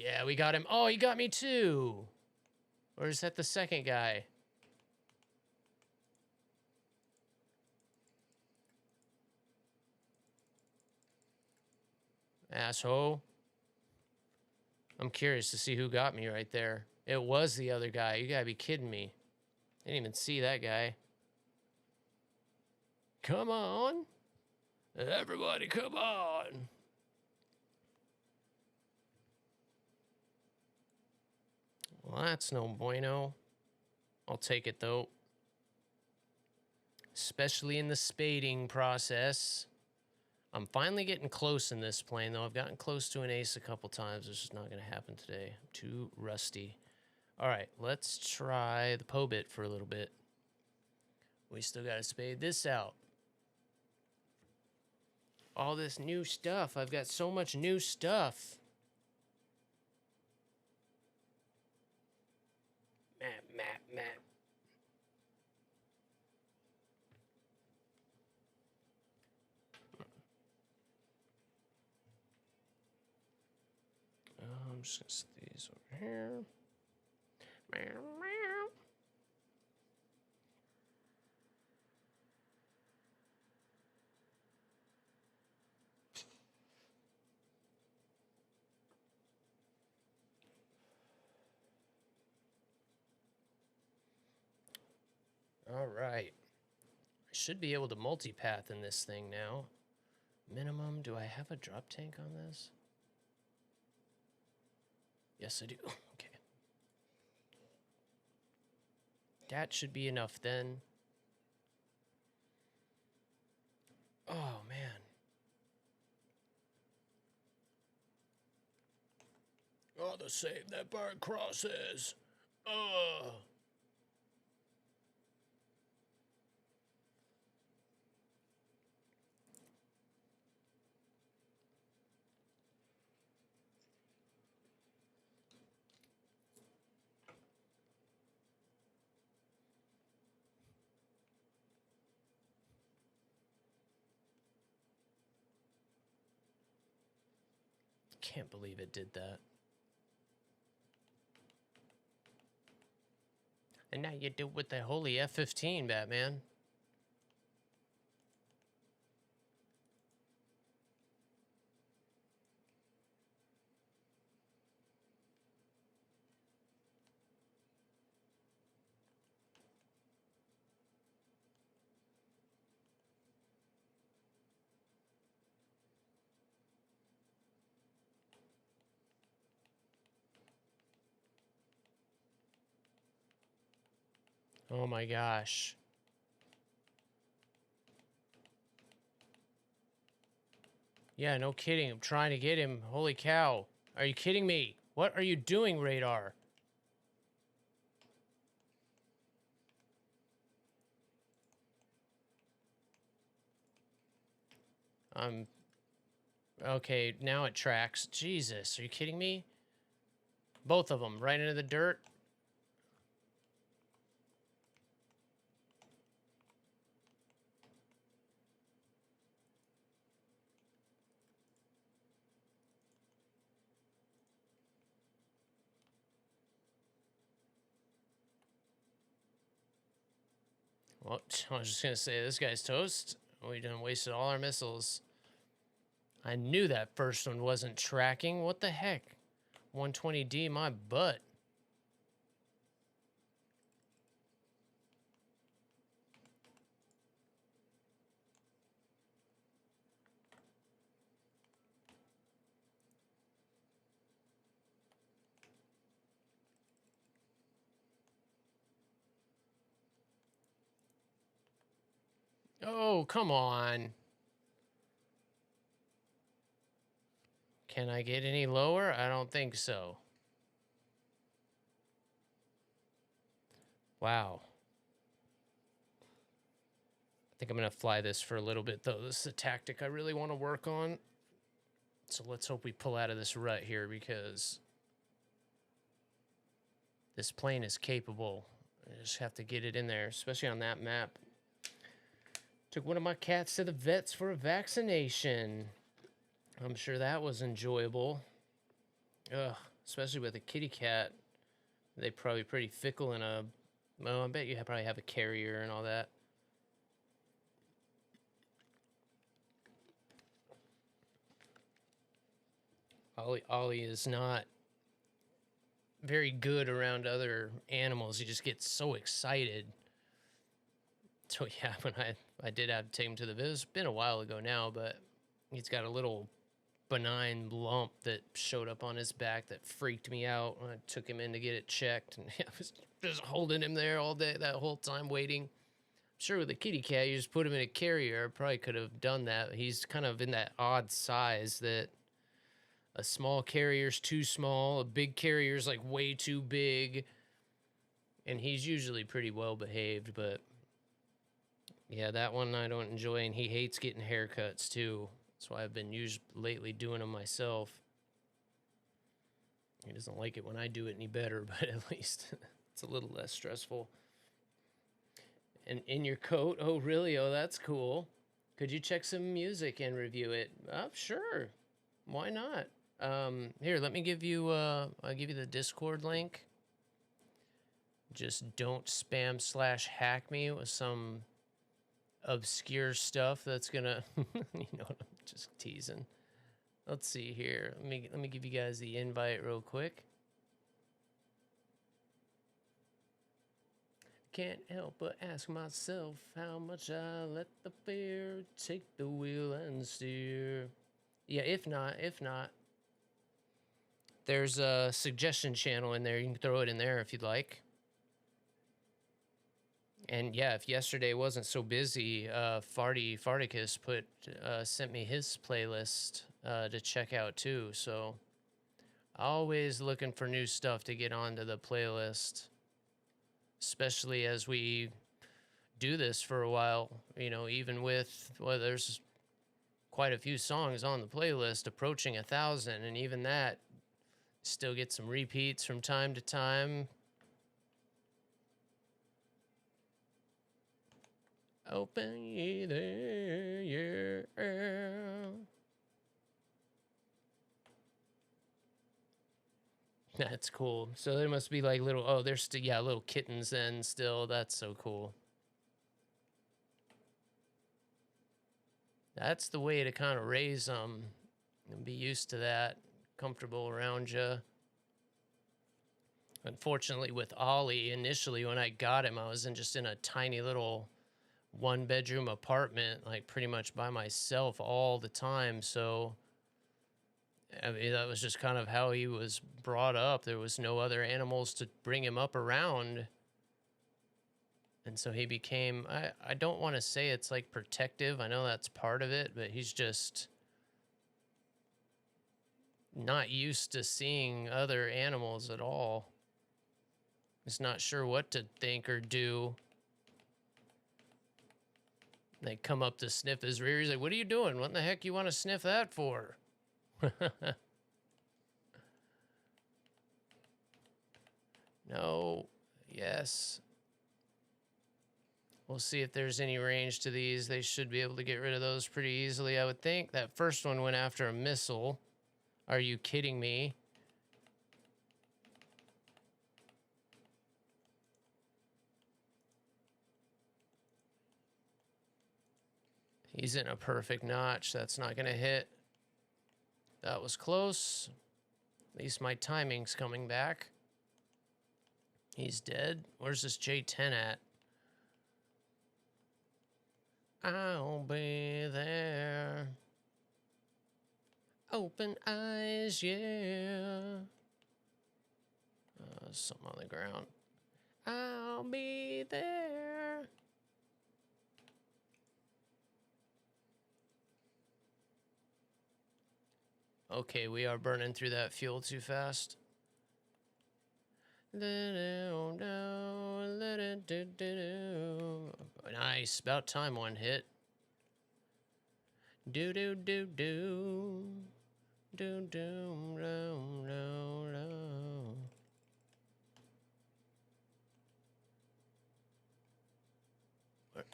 Yeah, we got him. Oh, he got me too. Or is that the second guy? Asshole. I'm curious to see who got me right there. It was the other guy. You gotta be kidding me. Didn't even see that guy. Come on. Everybody, come on. Well, that's no bueno. I'll take it, though. Especially in the spading process. I'm finally getting close in this plane, though. I've gotten close to an ace a couple times. It's just not going to happen today. I'm too rusty. All right, let's try the Pobit for a little bit. We still got to spade this out. All this new stuff. I've got so much new stuff. Map. I'm just going to set these over here. All right. I should be able to multipath in this thing now. Minimum, do I have a drop tank on this? Yes, I do. Okay. That should be enough then. Oh, man. Oh, the save that bird crosses. Can't believe it did that. And now you do it with the holy F-15, Batman. Oh my gosh. Yeah, no kidding. I'm trying to get him. Holy cow. Are you kidding me? What are you doing, radar? Okay, now it tracks. Jesus, are you kidding me? Both of them, right into the dirt. Well, I was just going to say, this guy's toast. We done wasted all our missiles. I knew that first one wasn't tracking. What the heck? 120D, my butt. Oh, come on. Can I get any lower? I don't think so. Wow. I think I'm going to fly this for a little bit, though. This is a tactic I really want to work on. So let's hope we pull out of this rut here, because this plane is capable. I just have to get it in there, especially on that map. Took one of my cats to the vets for a vaccination. I'm sure that was enjoyable. Ugh, especially with a kitty cat. They probably pretty fickle in a. Well, I bet you probably have a carrier and all that. Ollie is not very good around other animals. He just gets so excited. So yeah, when I did have to take him to the vet, it's been a while ago now, but he's got a little benign lump that showed up on his back that freaked me out when I took him in to get it checked, and I was just holding him there all day that whole time waiting. I'm sure with a kitty cat, you just put him in a carrier. I probably could have done that. He's kind of in that odd size that a small carrier's too small, a big carrier's like way too big, and he's usually pretty well behaved, but yeah, that one I don't enjoy, and he hates getting haircuts too. That's why I've been lately doing them myself. He doesn't like it when I do it any better, but at least it's a little less stressful. And in your coat? Oh, really? Oh, that's cool. Could you check some music and review it? Sure. Why not? Here, let me give you, I'll give you the Discord link. Just don't spam / hack me with some obscure stuff that's gonna, you know, I'm just teasing. Let's see here. Let me give you guys the invite real quick. Can't help but ask myself how much I let the fear take the wheel and steer. Yeah, if not, there's a suggestion channel in there. You can throw it in there if you'd like. And yeah, if yesterday wasn't so busy, Farticus sent me his playlist to check out too. So always looking for new stuff to get onto the playlist, especially as we do this for a while. You know, even with, well, there's quite a few songs on the playlist approaching 1,000, and even that still get some repeats from time to time. Open ye there, yeah. That's cool. So there must be like little, oh, there's still, yeah, little kittens then still. That's so cool. That's the way to kind of raise them and be used to that, comfortable around you. Unfortunately, with Ollie, initially when I got him, I was just in a tiny little 1-bedroom apartment, like pretty much by myself all the time. So, I mean, that was just kind of how he was brought up. There was no other animals to bring him up around. And so he became, I don't want to say it's like protective. I know that's part of it, but he's just not used to seeing other animals at all. He's not sure what to think or do. They come up to sniff his rear. He's like, what are you doing? What in the heck you want to sniff that for? No. Yes. We'll see if there's any range to these. They should be able to get rid of those pretty easily, I would think. That first one went after a missile. Are you kidding me? He's in a perfect notch. That's not going to hit. That was close. At least my timing's coming back. He's dead. Where's this J10 at? I'll be there. Open eyes, yeah. Something on the ground. I'll be there. Okay, we are burning through that fuel too fast. Nice, about time one hit. Do do do do do do do do.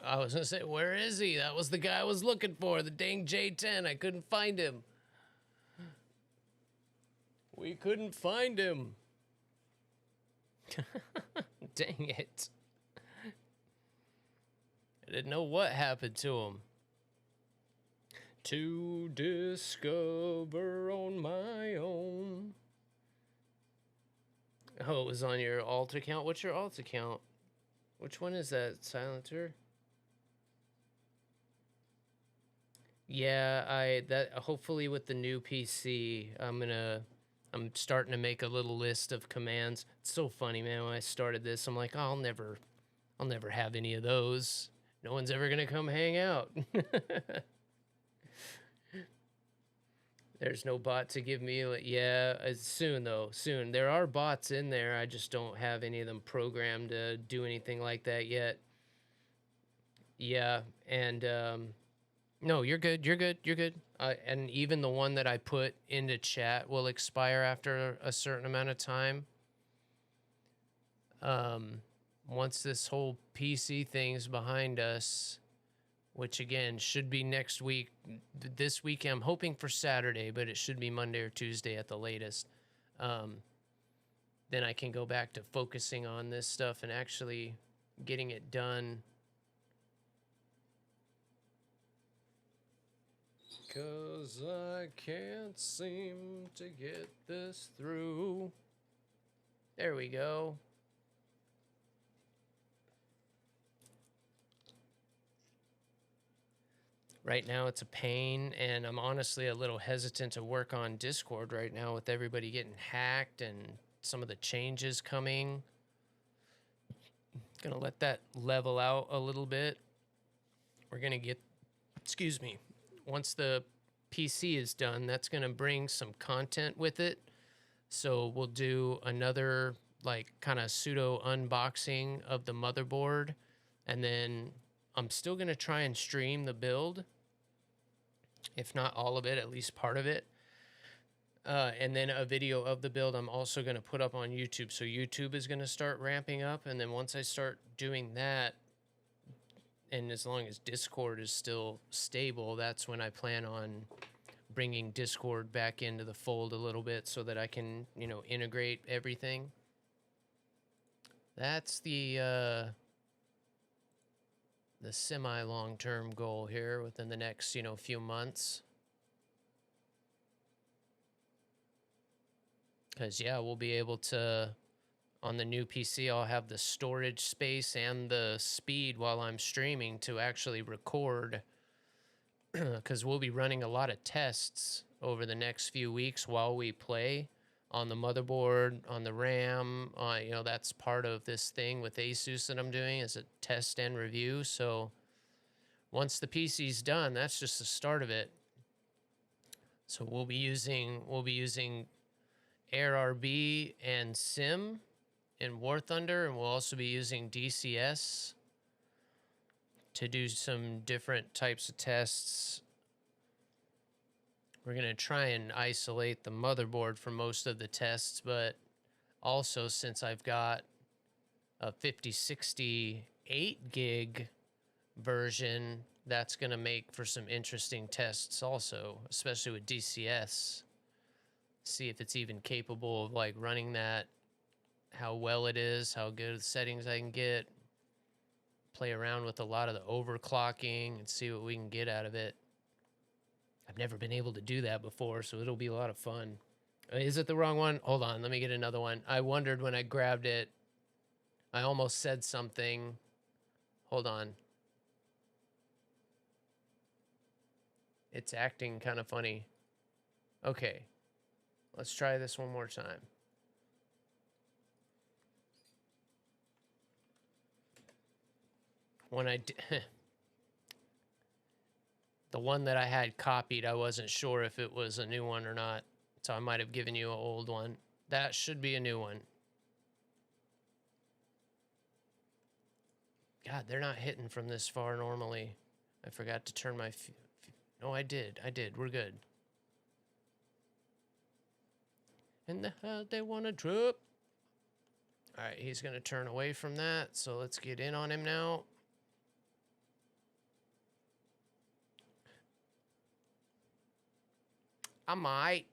I was gonna say, where is he? That was the guy I was looking for, the dang J10. I couldn't find him. We couldn't find him. Dang it. I didn't know what happened to him. To discover on my own. Oh, it was on your alt account? What's your alt account? Which one is that, Silencer? Yeah, hopefully with the new PC, I'm starting to make a little list of commands. It's so funny, man. When I started this, I'm like, oh, I'll never have any of those. No one's ever gonna come hang out. There's no bot to give me, yeah, soon though, soon. There are bots in there, I just don't have any of them programmed to do anything like that yet. Yeah, and, no, you're good, you're good, you're good. And even the one that I put into chat will expire after a certain amount of time. Once this whole PC thing's behind us, which again should be next week. This week I'm hoping for Saturday, but it should be Monday or Tuesday at the latest. Then I can go back to focusing on this stuff and actually getting it done. 'Cause I can't seem to get this through. There we go. Right now it's a pain, and I'm honestly a little hesitant to work on Discord right now with everybody getting hacked and some of the changes coming. Gonna let that level out a little bit. We're gonna get, excuse me, once the PC is done, that's gonna bring some content with it. So we'll do another like kind of pseudo unboxing of the motherboard, and then I'm still gonna try and stream the build. If not all of it, at least part of it. And then a video of the build I'm also going to put up on YouTube. So YouTube is going to start ramping up. And then once I start doing that, and as long as Discord is still stable, that's when I plan on bringing Discord back into the fold a little bit so that I can, you know, integrate everything. That's the semi-long-term goal here within the next, you know, few months. Because, yeah, we'll be able to, on the new PC, I'll have the storage space and the speed while I'm streaming to actually record. Because we'll be running a lot of tests over the next few weeks while we play on the motherboard, on the RAM. You know, that's part of this thing with Asus that I'm doing is a test and review. So once the PC's done, that's just the start of it. So we'll be using AirRB and Sim in War Thunder, and we'll also be using DCS to do some different types of tests. We're going to try and isolate the motherboard for most of the tests, but also since I've got a 5060 8 gig version, that's going to make for some interesting tests also, especially with DCS. See if it's even capable of like running that, how well it is, how good settings I can get. Play around with a lot of the overclocking and see what we can get out of it. I've never been able to do that before, so it'll be a lot of fun. Is it the wrong one? Hold on, let me get another one. I wondered when I grabbed it. I almost said something. Hold on. It's acting kind of funny. Okay. Let's try this one more time. When I the one that I had copied, I wasn't sure if it was a new one or not. So I might have given you an old one. That should be a new one. God, they're not hitting from this far normally. I forgot to turn my... No, I did. We're good. And the hell they want to drop? All right, he's going to turn away from that. So let's get in on him now. I might.